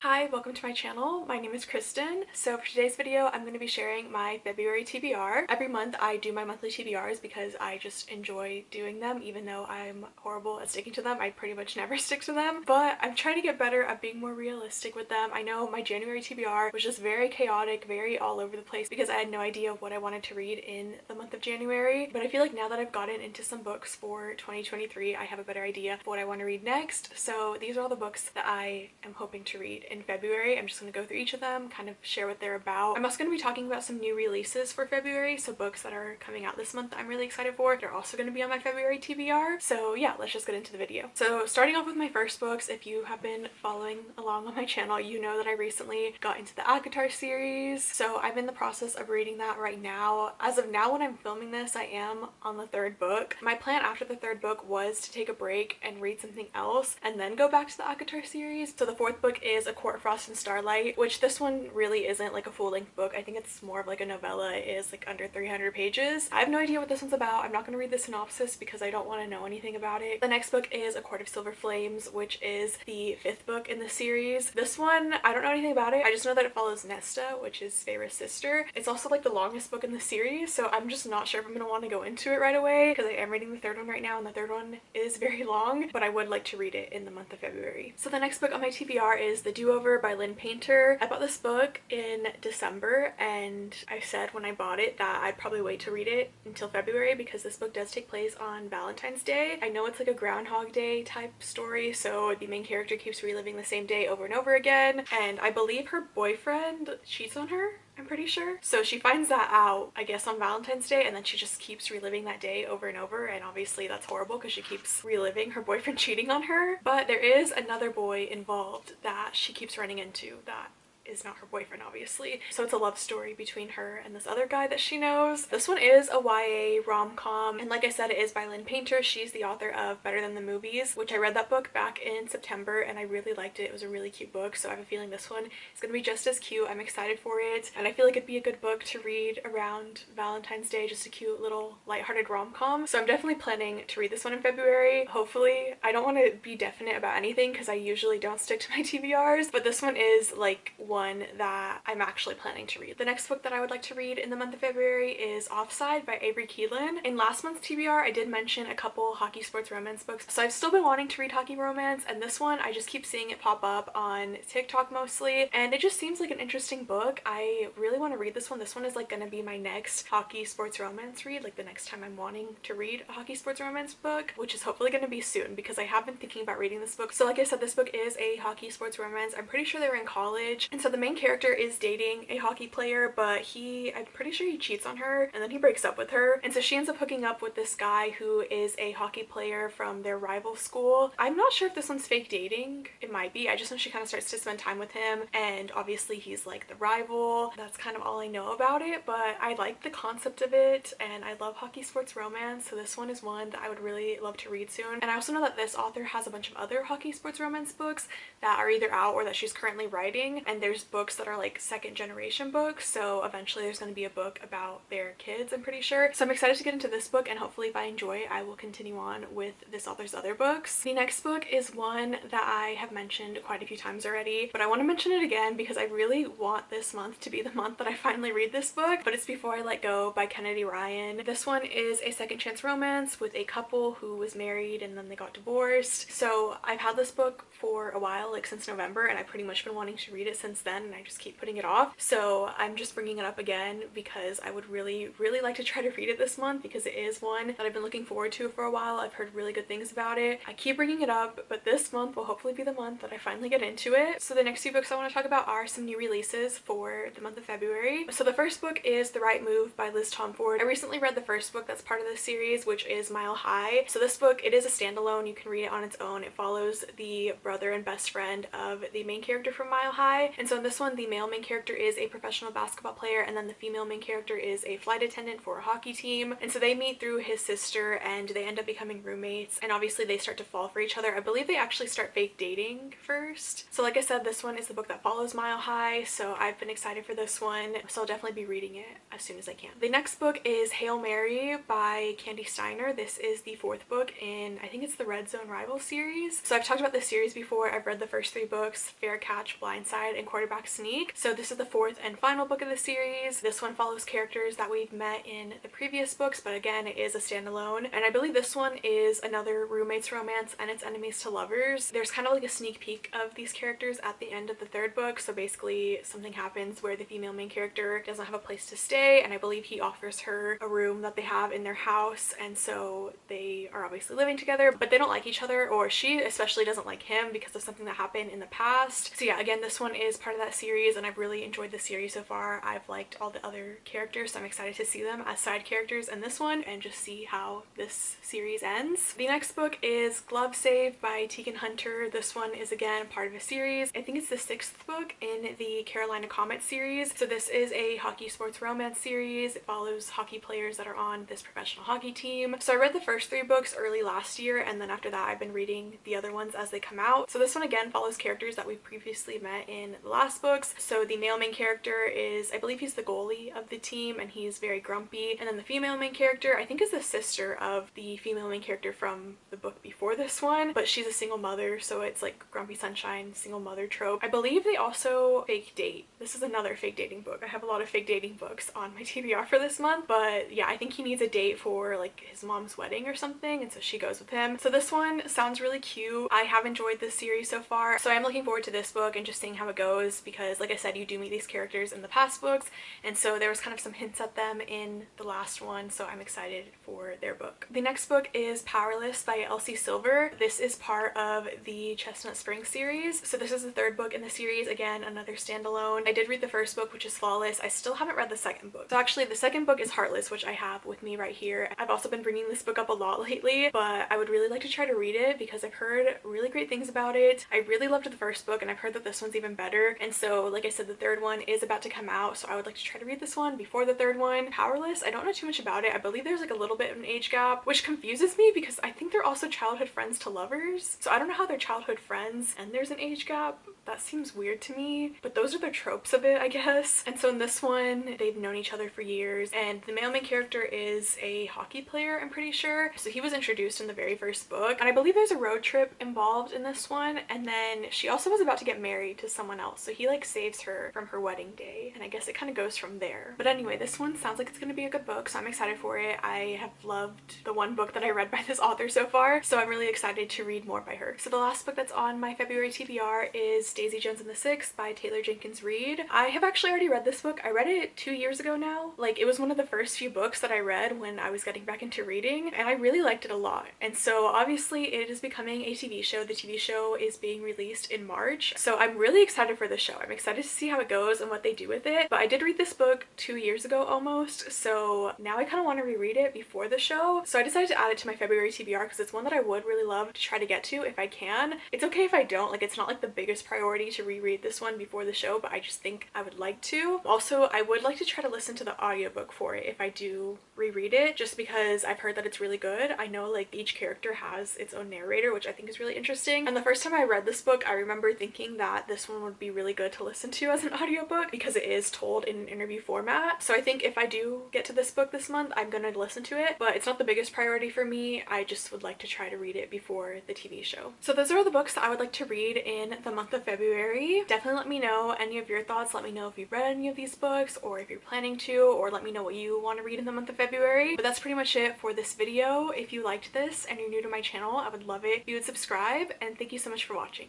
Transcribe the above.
Hi, welcome to my channel. My name is Kristen. So for today's video, I'm going to be sharing my February TBR. Every month I do my monthly TBRs because I just enjoy doing them, even though I'm horrible at sticking to them. I pretty much never stick to them, but I'm trying to get better at being more realistic with them. I know my January TBR was just very chaotic, very all over the place because I had no idea what I wanted to read in the month of January, but I feel like now that I've gotten into some books for 2023, I have a better idea of what I want to read next. So these are all the books that I am hoping to read in February. I'm just going to go through each of them, kind of share what they're about. I'm also going to be talking about some new releases for February, so books that are coming out this month that I'm really excited for. They're also going to be on my February TBR. So yeah, let's just get into the video. So starting off with my first books, if you have been following along on my channel, you know that I recently got into the ACOTAR series. So I'm in the process of reading that right now. As of now, when I'm filming this, I am on the third book. My plan after the third book was to take a break and read something else and then go back to the ACOTAR series. So the fourth book is A Court of Frost and Starlight, which this one really isn't like a full-length book. I think it's more of like a novella. It is like under 300 pages. I have no idea what this one's about. I'm not going to read the synopsis because I don't want to know anything about it. The next book is A Court of Silver Flames, which is the fifth book in the series. This one, I don't know anything about it. I just know that it follows Nesta, which is Feyre's sister. It's also like the longest book in the series, so I'm just not sure if I'm going to want to go into it right away because I am reading the third one right now, and the third one is very long, but I would like to read it in the month of February. So the next book on my TBR is The Do-Over by Lynn Painter. I bought this book in December, and I said when I bought it that I'd probably wait to read it until February because this book does take place on Valentine's Day. I know it's like a Groundhog Day type story, so the main character keeps reliving the same day over and over again, and I believe her boyfriend cheats on her, I'm pretty sure. So she finds that out, I guess, on Valentine's Day, and then she just keeps reliving that day over and over, and obviously that's horrible because she keeps reliving her boyfriend cheating on her. But there is another boy involved that she keeps running into that is not her boyfriend, obviously. So it's a love story between her and this other guy that she knows. This one is a YA rom-com, and like I said, it is by Lynn Painter. She's the author of Better Than the Movies, which I read that book back in September and I really liked it. It was a really cute book, so I have a feeling this one is going to be just as cute. I'm excited for it, and I feel like it'd be a good book to read around Valentine's Day, just a cute little lighthearted rom-com. So I'm definitely planning to read this one in February, hopefully. I don't want to be definite about anything because I usually don't stick to my TBRs, but this one is like one that I'm actually planning to read. The next book that I would like to read in the month of February is Offside by Avery Keelan. In last month's TBR, I did mention a couple hockey sports romance books, so I've still been wanting to read hockey romance, and this one I just keep seeing it pop up on TikTok mostly, and it just seems like an interesting book. I really want to read this one. This one is like gonna be my next hockey sports romance read, like the next time I'm wanting to read a hockey sports romance book, which is hopefully gonna be soon because I have been thinking about reading this book. So like I said, this book is a hockey sports romance. I'm pretty sure they were in college, and so the main character is dating a hockey player, but I'm pretty sure he cheats on her and then he breaks up with her, and so she ends up hooking up with this guy who is a hockey player from their rival school. I'm not sure if this one's fake dating. It might be. I just know she kind of starts to spend time with him, and obviously he's like the rival. That's kind of all I know about it, but I like the concept of it and I love hockey sports romance, so this one is one that I would really love to read soon. And I also know that this author has a bunch of other hockey sports romance books that are either out or that she's currently writing, and there's books that are like second generation books, so eventually there's going to be a book about their kids, I'm pretty sure. So I'm excited to get into this book, and hopefully if I enjoy it, I will continue on with this author's other books. The next book is one that I have mentioned quite a few times already, but I want to mention it again because I really want this month to be the month that I finally read this book, but it's Before I Let Go by Kennedy Ryan. This one is a second chance romance with a couple who was married and then they got divorced. So I've had this book for a while, like since November, and I've pretty much been wanting to read it since then, and I just keep putting it off. So I'm just bringing it up again because I would really like to try to read it this month because it is one that I've been looking forward to for a while. I've heard really good things about it. I keep bringing it up, but this month will hopefully be the month that I finally get into it. So the next few books I want to talk about are some new releases for the month of February. So the first book is The Right Move by Liz Tomford. I recently read the first book that's part of this series, which is Mile High. So this book, it is a standalone. You can read it on its own. It follows the brother and best friend of the main character from Mile High, and so so in this one, the male main character is a professional basketball player, and then the female main character is a flight attendant for a hockey team. And so they meet through his sister and they end up becoming roommates, and obviously they start to fall for each other. I believe they actually start fake dating first. So like I said, this one is the book that follows Mile High, so I've been excited for this one, so I'll definitely be reading it as soon as I can. The next book is Hail Mary by Candy Steiner. This is the 4th book in, I think it's the Red Zone Rival series. So I've talked about this series before. I've read the first 3 books, Fair Catch, Blindside, and Quarterback Sneak. So this is the 4th and final book of the series. This one follows characters that we've met in the previous books, but again, it is a standalone. And I believe this one is another roommate's romance and it's enemies to lovers. There's kind of like a sneak peek of these characters at the end of the 3rd book. So basically something happens where the female main character doesn't have a place to stay, and I believe he offers her a room that they have in their house, and so they are obviously living together, but they don't like each other, or she especially doesn't like him because of something that happened in the past. So yeah, again, this one is part of that series and I've really enjoyed the series so far. I've liked all the other characters, so I'm excited to see them as side characters in this one and just see how this series ends. The next book is Glove Save by Tegan Hunter. This one is again part of a series. I think it's the 6th book in the Carolina Comet series. So this is a hockey sports romance series. It follows hockey players that are on this professional hockey team. So I read the first 3 books early last year, and then after that I've been reading the other ones as they come out. So this one again follows characters that we've previously met in the last books. So the male main character is, I believe he's the goalie of the team and he's very grumpy, and then the female main character I think is the sister of the female main character from the book before this one, but she's a single mother, so it's like grumpy sunshine, single mother trope. I believe they also fake date. This is another fake dating book. I have a lot of fake dating books on my TBR for this month, but yeah, I think he needs a date for like his mom's wedding or something, and so she goes with him. So this one sounds really cute. I have enjoyed this series so far, so I'm looking forward to this book and just seeing how it goes, because like I said, you do meet these characters in the past books, and so there was kind of some hints at them in the last one, so I'm excited for their book. The next book is Powerless by Elsie Silver. This is part of the Chestnut Spring series. So this is the 3rd book in the series, again another standalone. I did read the first book, which is Flawless. I still haven't read the 2nd book. So actually the 2nd book is Heartless, which I have with me right here. I've also been bringing this book up a lot lately, but I would really like to try to read it because I've heard really great things about it. I really loved the first book and I've heard that this one's even better, and so like I said, the 3rd one is about to come out, so I would like to try to read this one before the 3rd one. Powerless, I don't know too much about it. I believe there's like a little bit of an age gap, which confuses me because I think they're also childhood friends to lovers, so I don't know how they're childhood friends and there's an age gap. That seems weird to me, but those are the tropes of it, I guess. And so in this one, they've known each other for years, and the male main character is a hockey player, I'm pretty sure. So he was introduced in the very first book, and I believe there's a road trip involved in this one, and then she also was about to get married to someone else, so he like saves her from her wedding day, and I guess it kind of goes from there. But anyway, this one sounds like it's gonna be a good book, so I'm excited for it. I have loved the one book that I read by this author so far, so I'm really excited to read more by her. So the last book that's on my February TBR is Daisy Jones and the Six by Taylor Jenkins Reid. I have actually already read this book. I read it 2 years ago now. Like, it was one of the first few books that I read when I was getting back into reading, and I really liked it a lot. And so obviously it is becoming a TV show. The TV show is being released in March, so I'm really excited for the show. I'm excited to see how it goes and what they do with it. But I did read this book 2 years ago almost, so now I kind of want to reread it before the show. So I decided to add it to my February TBR because it's one that I would really love to try to get to if I can. It's okay if I don't. Like, it's not like the biggest priority to reread this one before the show, but I just think I would like to. Also, I would like to try to listen to the audiobook for it if I do reread it, just because I've heard that it's really good. I know like each character has its own narrator, which I think is really interesting. And the first time I read this book, I remember thinking that this one would be really good to listen to as an audiobook because it is told in an interview format. So I think if I do get to this book this month, I'm gonna listen to it, but it's not the biggest priority for me. I just would like to try to read it before the TV show. So those are the books that I would like to read in the month of February. Definitely let me know any of your thoughts. Let me know if you've read any of these books or if you're planning to, or let me know what you want to read in the month of February. But that's pretty much it for this video. If you liked this and you're new to my channel, I would love it if you would subscribe, and thank you so much for watching.